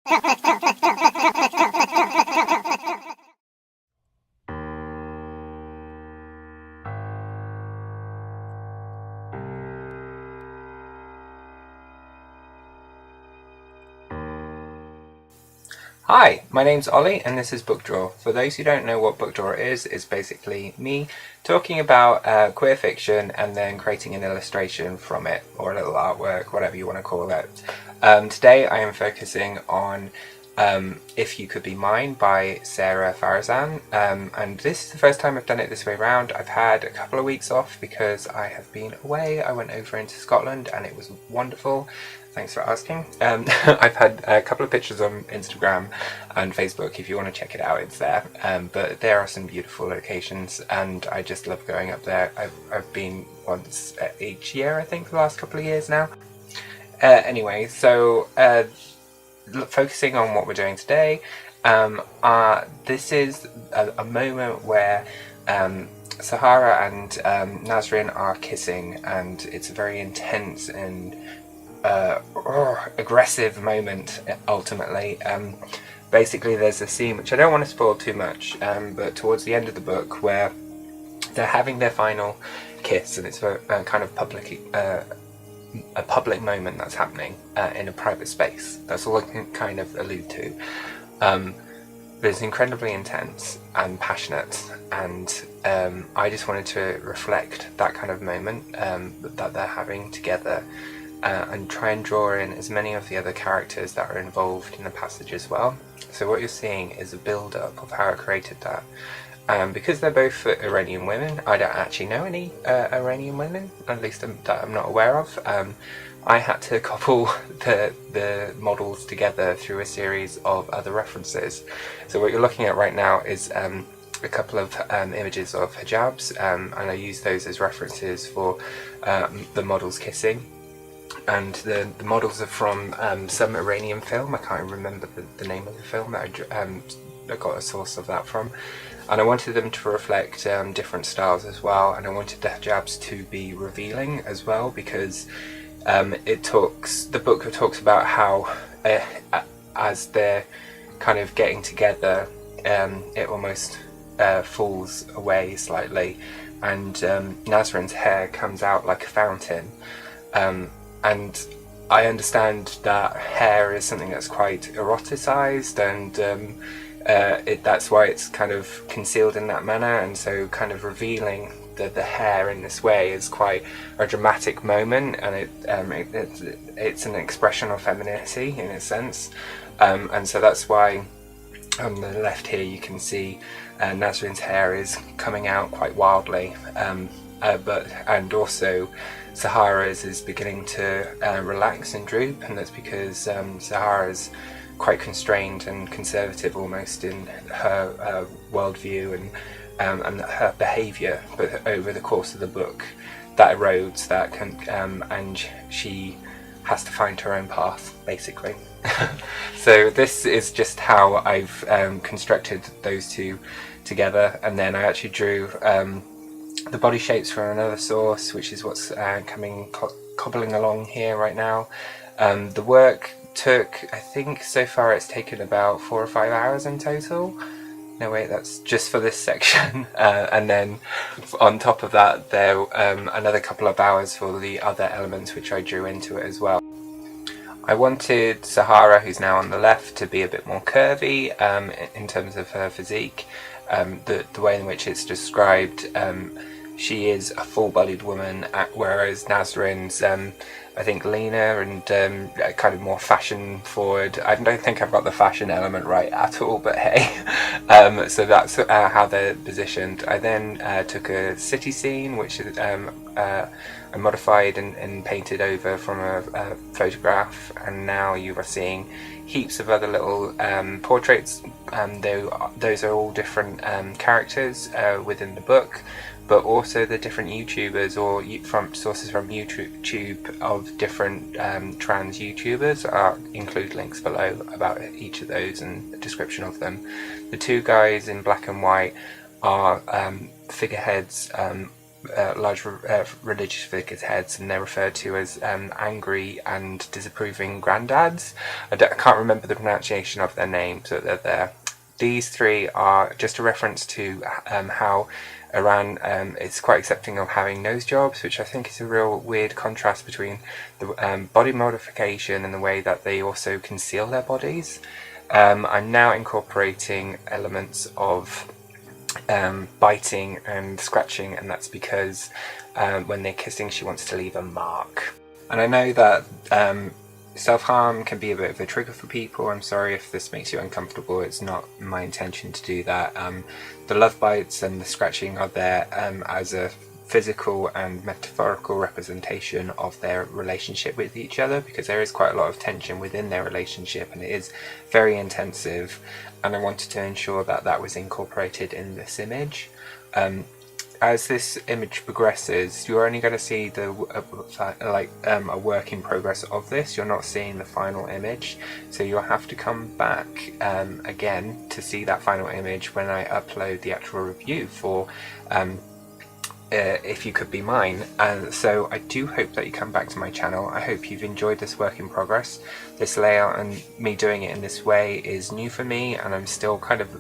Hi, my name's Ollie and this is Bookdraw. For those who don't know what Bookdraw is, it's basically me talking about queer fiction and then creating an illustration from it, or a little artwork, whatever you want to call it. Today I am focusing on If You Could Be Mine by Sarah Farazan, and this is the first time I've done it this way around. I've had a couple of weeks off because I have been away. I went over into Scotland and it was wonderful. Thanks for asking. I've had a couple of pictures on Instagram and Facebook. If you want to check it out, it's there. But there are some beautiful locations and I just love going up there. I've been once each year, I think, for the last couple of years now. Anyway, so focusing on what we're doing today, this is a moment where Sahara and Nasrin are kissing, and it's a very intense and aggressive moment ultimately. Basically there's a scene which I don't want to spoil too much, but towards the end of the book where they're having their final kiss, and it's a kind of a public moment that's happening in a private space. That's all I can kind of allude to. But it's incredibly intense and passionate, and I just wanted to reflect that kind of moment that they're having together, and try and draw in as many of the other characters that are involved in the passage as well. So what you're seeing is a build-up of how I created that. Because they're both Iranian women, I don't actually know any Iranian women, at least that I'm not aware of. I had to couple the models together through a series of other references. So what you're looking at right now is a couple of images of hijabs, and I use those as references for the models kissing. And the models are from some Iranian film. I can't remember the name of the film that I got a source of that from. And I wanted them to reflect different styles as well, and I wanted the hijabs to be revealing as well, because the book talks about how as they're kind of getting together, it almost falls away slightly, and Nasrin's hair comes out like a fountain. And I understand that hair is something that's quite eroticized, and that's why it's kind of concealed in that manner, and so kind of revealing the hair in this way is quite a dramatic moment, and it's an expression of femininity in a sense, and so that's why on the left here you can see Nasrin's hair is coming out quite wildly, and also Sahara's is beginning to relax and droop, and that's because Sahara's quite constrained and conservative almost in her worldview and her behaviour, but over the course of the book that erodes, and she has to find her own path, basically. So this is just how I've constructed those two together, and then I actually drew the body shapes from another source, which is what's cobbling along here right now. The work took, I think so far it's taken about 4 or 5 hours in total. No wait, that's just for this section. And then on top of that there another couple of hours for the other elements which I drew into it as well. I wanted Sahara, who's now on the left, to be a bit more curvy in terms of her physique. The way in which it's described, she is a full-bodied woman, whereas Nasrin's I think leaner and kind of more fashion forward. I don't think I've got the fashion element right at all, but hey. So that's how they're positioned. I then took a city scene which I modified and painted over from a photograph, and now you are seeing heaps of other little portraits. Those are all different characters within the book, but also the different YouTubers or from sources from YouTube of different trans YouTubers. I'll include links below about each of those and a description of them. The two guys in black and white are figureheads large religious figures' heads, and they're referred to as angry and disapproving granddads. I can't remember the pronunciation of their names, but they're there. These three are just a reference to how Iran is quite accepting of having nose jobs, which I think is a real weird contrast between the body modification and the way that they also conceal their bodies. I'm now incorporating elements of biting and scratching, and that's because when they're kissing she wants to leave a mark. And I know that self-harm can be a bit of a trigger for people. I'm sorry if this makes you uncomfortable, it's not my intention to do that. The love bites and the scratching are there as a physical and metaphorical representation of their relationship with each other, because there is quite a lot of tension within their relationship and it is very intensive, and I wanted to ensure that that was incorporated in this image. As this image progresses, you're only going to see the a work in progress of this. You're not seeing the final image, so you'll have to come back again to see that final image when I upload the actual review for If You Could Be Mine. And so I do hope that you come back to my channel. I hope you've enjoyed this work in progress. This layout and me doing it in this way is new for me, and I'm still kind of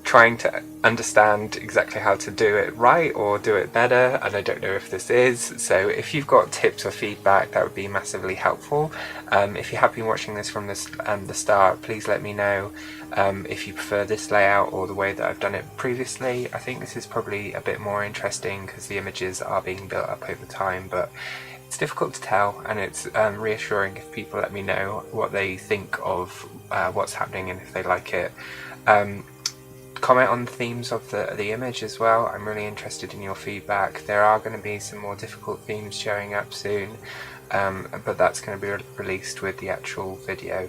trying to understand exactly how to do it right or do it better, and I don't know if this is. So if you've got tips or feedback, that would be massively helpful. If you have been watching this from the start, please let me know if you prefer this layout or the way that I've done it previously. I think this is probably a bit more interesting because the images are being built up over time, but it's difficult to tell, and it's reassuring if people let me know what they think of what's happening and if they like it. Comment on the themes of the image as well. I'm really interested in your feedback. There are going to be some more difficult themes showing up soon, but that's going to be released with the actual video.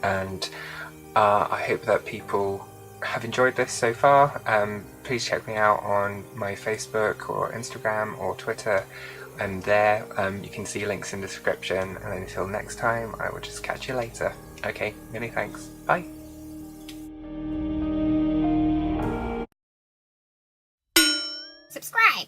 And I hope that people have enjoyed this so far. Please check me out on my Facebook or Instagram or Twitter, and there you can see links in the description. And until next time, I will just catch you later. Okay, many thanks. Bye. Subscribe!